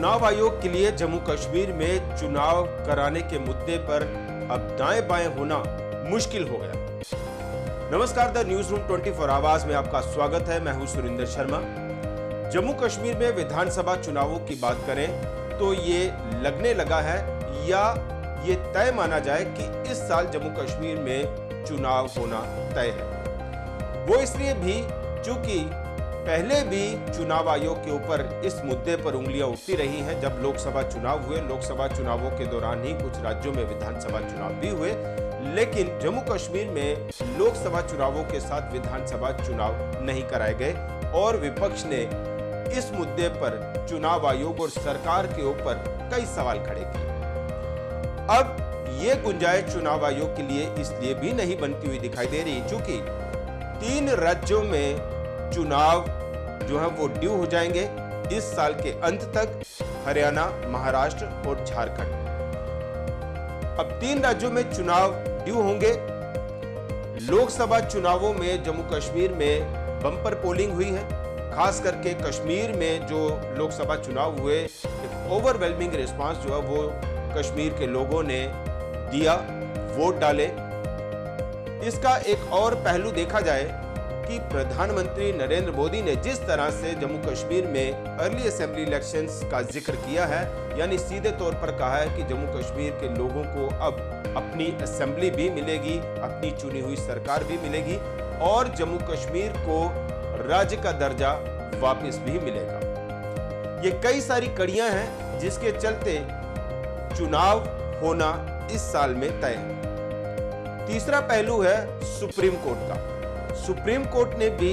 चुनाव आयोग के लिए जम्मू कश्मीर में चुनाव कराने के मुद्दे पर अब दाएं बाएं होना मुश्किल हो गया। नमस्कार, द न्यूज रूम 24 आवाज में आपका स्वागत है। मैं हूं सुरेंद्र शर्मा। जम्मू कश्मीर में विधानसभा चुनावों की बात करें तो ये लगने लगा है या ये तय माना जाए कि इस साल जम्मू कश्मीर में चुनाव होना तय है। वो इसलिए भी क्योंकि पहले भी चुनाव आयोग के ऊपर इस मुद्दे पर उंगलियां उठती रही हैं। जब लोकसभा चुनाव हुए, लोकसभा चुनावों के दौरान ही कुछ राज्यों में विधानसभा चुनाव भी हुए, लेकिन जम्मू कश्मीर में लोकसभा चुनावों के साथ विधानसभा चुनाव नहीं कराए गए और विपक्ष ने इस मुद्दे पर चुनाव आयोग और सरकार के ऊपर कई सवाल खड़े किए। अब ये गुंजाइश चुनाव आयोग के लिए इसलिए भी नहीं बनती हुई दिखाई दे रही क्योंकि 3 राज्यों में चुनाव जो है वो ड्यू हो जाएंगे इस साल के अंत तक, हरियाणा, महाराष्ट्र और झारखंड। अब 3 राज्यों में चुनाव ड्यू होंगे। लोकसभा चुनावों में जम्मू कश्मीर में बम्पर पोलिंग हुई है। खास करके कश्मीर में जो लोकसभा चुनाव हुए, एक ओवरवेलमिंग रिस्पांस जो है वो कश्मीर के लोगों ने दिया, वोट डाले। इसका एक और पहलू देखा जाए कि प्रधानमंत्री नरेंद्र मोदी ने जिस तरह से जम्मू कश्मीर में अर्ली असेंबली इलेक्शंस का जिक्र किया है, यानी सीधे तौर पर कहा है कि जम्मू कश्मीर के लोगों को अब अपनी असेंबली भी मिलेगी, अपनी चुनी हुई सरकार भी मिलेगी और जम्मू कश्मीर को राज्य का दर्जा वापस भी मिलेगा। ये कई सारी कड़ियां हैं जिसके चलते चुनाव होना इस साल में तय है। तीसरा पहलू है सुप्रीम कोर्ट का। सुप्रीम कोर्ट ने भी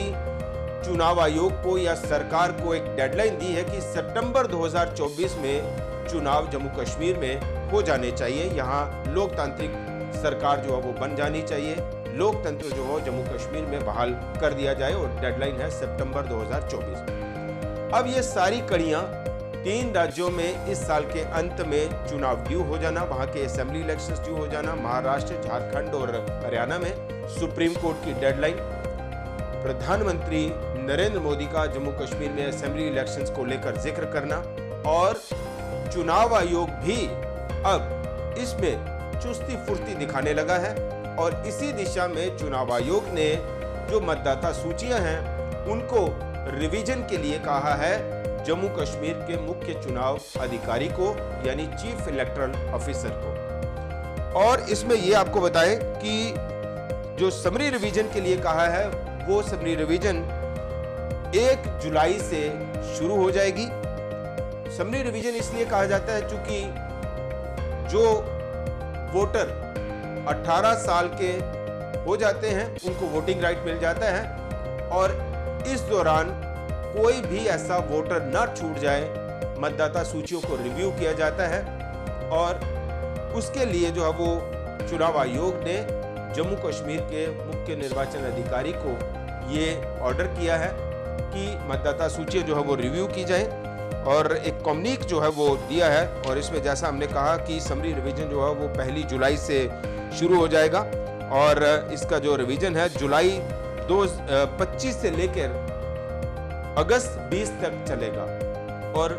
चुनाव आयोग को या सरकार को एक डेडलाइन दी है कि सितंबर 2024 में चुनाव जम्मू कश्मीर में हो जाने चाहिए। यहाँ लोकतांत्रिक सरकार जो है वो बन जानी चाहिए, लोकतंत्र जो है जम्मू कश्मीर में बहाल कर दिया जाए और डेडलाइन है सितंबर 2024। अब ये सारी कड़ियां 3 राज्यों में इस साल के अंत में चुनाव ड्यू हो जाना, वहां के असेंबली इलेक्शंस ड्यू हो जाना, महाराष्ट्र, झारखंड और हरियाणा में सुप्रीम कोर्ट की डेडलाइन, प्रधानमंत्री नरेंद्र मोदी का जम्मू कश्मीर में असेंबली इलेक्शंस को लेकर जिक्र करना और चुनाव आयोग भी अब इसमें चुस्ती फुर्ती दिखाने लगा है और इसी दिशा में चुनाव आयोग ने जो मतदाता सूचियां हैं उनको रिवीजन के लिए कहा है जम्मू कश्मीर के मुख्य चुनाव अधिकारी को, यानी चीफ इलेक्टोरल ऑफिसर को। और इसमें यह आपको बताएं कि जो समरी रिवीजन के लिए कहा है वो समरी रिवीजन 1 जुलाई से शुरू हो जाएगी। समरी रिवीजन इसलिए कहा जाता है क्योंकि जो वोटर 18 साल के हो जाते हैं उनको वोटिंग राइट मिल जाता है और इस दौरान कोई भी ऐसा वोटर न छूट जाए, मतदाता सूचियों को रिव्यू किया जाता है और उसके लिए जो है वो चुनाव आयोग ने जम्मू कश्मीर के मुख्य निर्वाचन अधिकारी को ये ऑर्डर किया है कि मतदाता सूची जो है वो रिव्यू की जाए और एक कम्युनिक जो है वो दिया है और इसमें जैसा हमने कहा कि समरी रिवीजन जो है वो 1 जुलाई से शुरू हो जाएगा और इसका जो रिवीजन है जुलाई 2025 से लेकर अगस्त 20 तक चलेगा और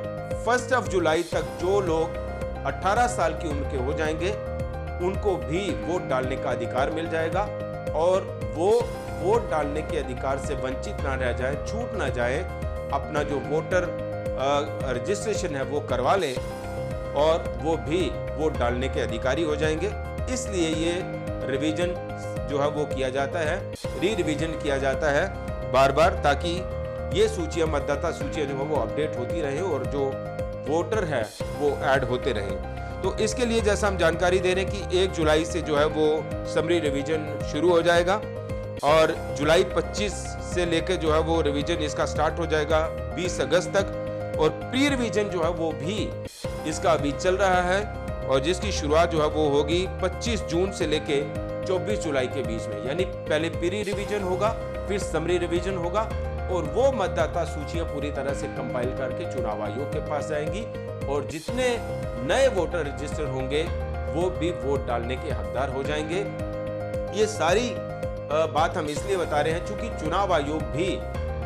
1 जुलाई तक जो लोग 18 साल की उम्र के हो जाएंगे उनको भी वोट डालने का अधिकार मिल जाएगा और वो वोट डालने के अधिकार से वंचित ना रह जाए, छूट ना जाए, अपना जो वोटर रजिस्ट्रेशन है वो करवा ले और वो भी वोट डालने के अधिकारी हो जाएंगे। इसलिए ये रिवीजन जो है वो किया जाता है, री रिवीजन किया जाता है बार बार, ताकि ये सूचियां, मतदाता सूचियां जो है वो अपडेट होती रहे और जो वोटर है वो ऐड होते रहे। तो इसके लिए जैसा हम जानकारी दे रहे हैं कि 1 जुलाई से जो है वो समरी रिवीजन शुरू हो जाएगा और जुलाई 25 से लेकर जो है वो रिवीजन इसका स्टार्ट हो जाएगा 20 अगस्त तक और प्री रिवीजन जो है वो भी इसका अभी चल रहा है और जिसकी शुरुआत जो है वो होगी 25 जून से लेके 24 जुलाई के बीच में। यानी पहले प्री रिवीजन होगा, फिर समरी रिवीजन होगा और वो मतदाता सूचियां पूरी तरह से कंपाइल करके चुनाव आयोग के पास जाएंगी और जितने नए वोटर रजिस्टर होंगे वो भी वोट डालने के हकदार हो जाएंगे। ये सारी बात हम इसलिए बता रहे हैं क्योंकि चुनाव आयोग भी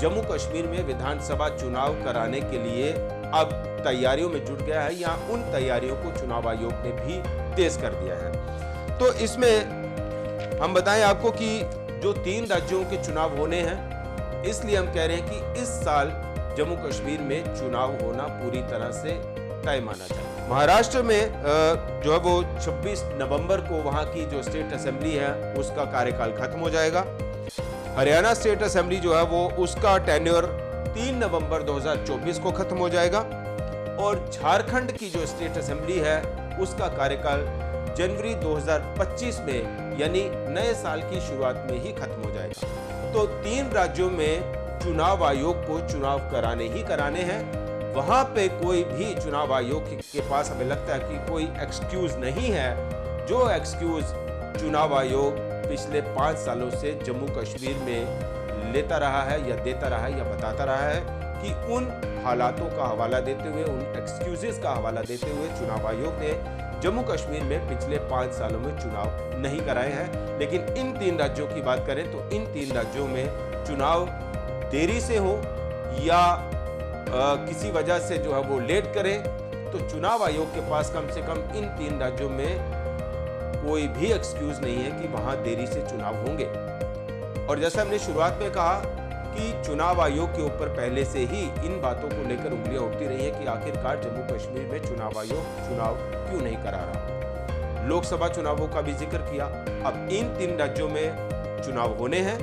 जम्मू कश्मीर में विधानसभा चुनाव कराने के लिए अब तैयारियों में जुट गया है या उन तैयारियों को चुनाव आयोग ने भी तेज कर दिया है। तो इसमें हम बताएं आपको कि जो 3 राज्यों के चुनाव होने हैं, इसलिए हम कह रहे हैं कि इस साल जम्मू कश्मीर में चुनाव होना पूरी तरह से तय माना जाए। महाराष्ट्र में जो है वो 26 नवंबर को वहां की जो स्टेट असेंबली है उसका कार्यकाल खत्म हो जाएगा। हरियाणा स्टेट असेंबली जो है वो उसका टेन्योर 3 नवंबर 2024 को खत्म हो जाएगा और झारखंड की जो स्टेट असेंबली है उसका कार्यकाल जनवरी 2025 में यानी नए साल की शुरुआत में ही खत्म हो जाएगा। तो 3 राज्यों में चुनाव आयोग को चुनाव कराने ही कराने हैं। वहां पे कोई भी चुनाव आयोग के पास हमें लगता है कि कोई एक्सक्यूज नहीं है, जो एक्सक्यूज चुनाव आयोग पिछले 5 सालों से जम्मू कश्मीर में लेता रहा है या देता रहा है या बताता रहा है कि उन हालातों का हवाला देते हुए, उन एक्सक्यूजेस का हवाला देते हुए चुनाव आयोग ने जम्मू कश्मीर में पिछले 5 सालों में चुनाव नहीं कराए हैं। लेकिन इन 3 राज्यों की बात करें तो इन 3 राज्यों में चुनाव देरी से हो या किसी वजह से जो है वो लेट करें, तो चुनाव आयोग के पास कम से कम इन 3 राज्यों में कोई भी एक्सक्यूज नहीं है कि वहां देरी से चुनाव होंगे। और जैसे हमने शुरुआत में कहा कि चुनाव आयोग के ऊपर पहले से ही इन बातों को लेकर उंगलियां उठती रही है कि आखिरकार जम्मू कश्मीर में चुनाव आयोग चुनाव क्यों नहीं करा रहा। लोकसभा चुनावों का भी जिक्र किया। अब इन 3 राज्यों में चुनाव होने हैं।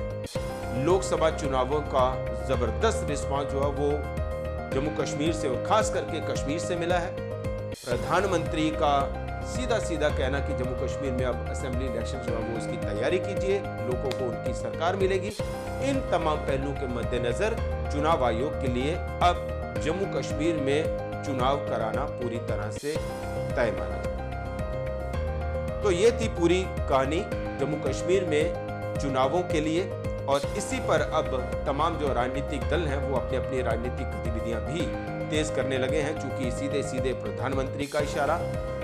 लोकसभा चुनावों का जबरदस्त रिस्पांस जो है वो जम्मू कश्मीर से और खास करके कश्मीर से मिला है। प्रधानमंत्री का सीधा सीधा कहना कि जम्मू कश्मीर में अब असेंबली इलेक्शन जो है वो उसकी तैयारी कीजिए, लोगों को उनकी सरकार मिलेगी। इन तमाम पहलुओं के मद्देनजर चुनाव आयोग के लिए अब जम्मू कश्मीर में चुनाव कराना पूरी तरह से तय माना जाए। तो ये थी पूरी कहानी जम्मू कश्मीर में चुनावों के लिए। और इसी पर अब तमाम जो राजनीतिक दल हैं वो अपनी अपनी राजनीतिक गतिविधियां भी तेज करने लगे हैं, चूंकि सीधे सीधे प्रधानमंत्री का इशारा,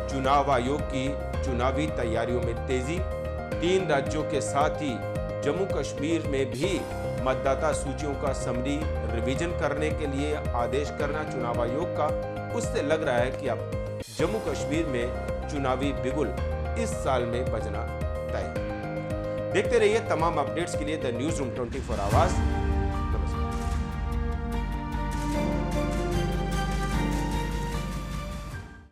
चुनाव आयोग की चुनावी तैयारियों में तेजी, 3 राज्यों के साथ ही जम्मू कश्मीर में भी मतदाता सूचियों का समरी रिवीजन करने के लिए आदेश करना चुनाव आयोग का, उससे लग रहा है कि अब जम्मू कश्मीर में चुनावी बिगुल इस साल में बजना तय है। देखते रहिए तमाम अपडेट्स के लिए द न्यूज़ रूम 24 आवाज।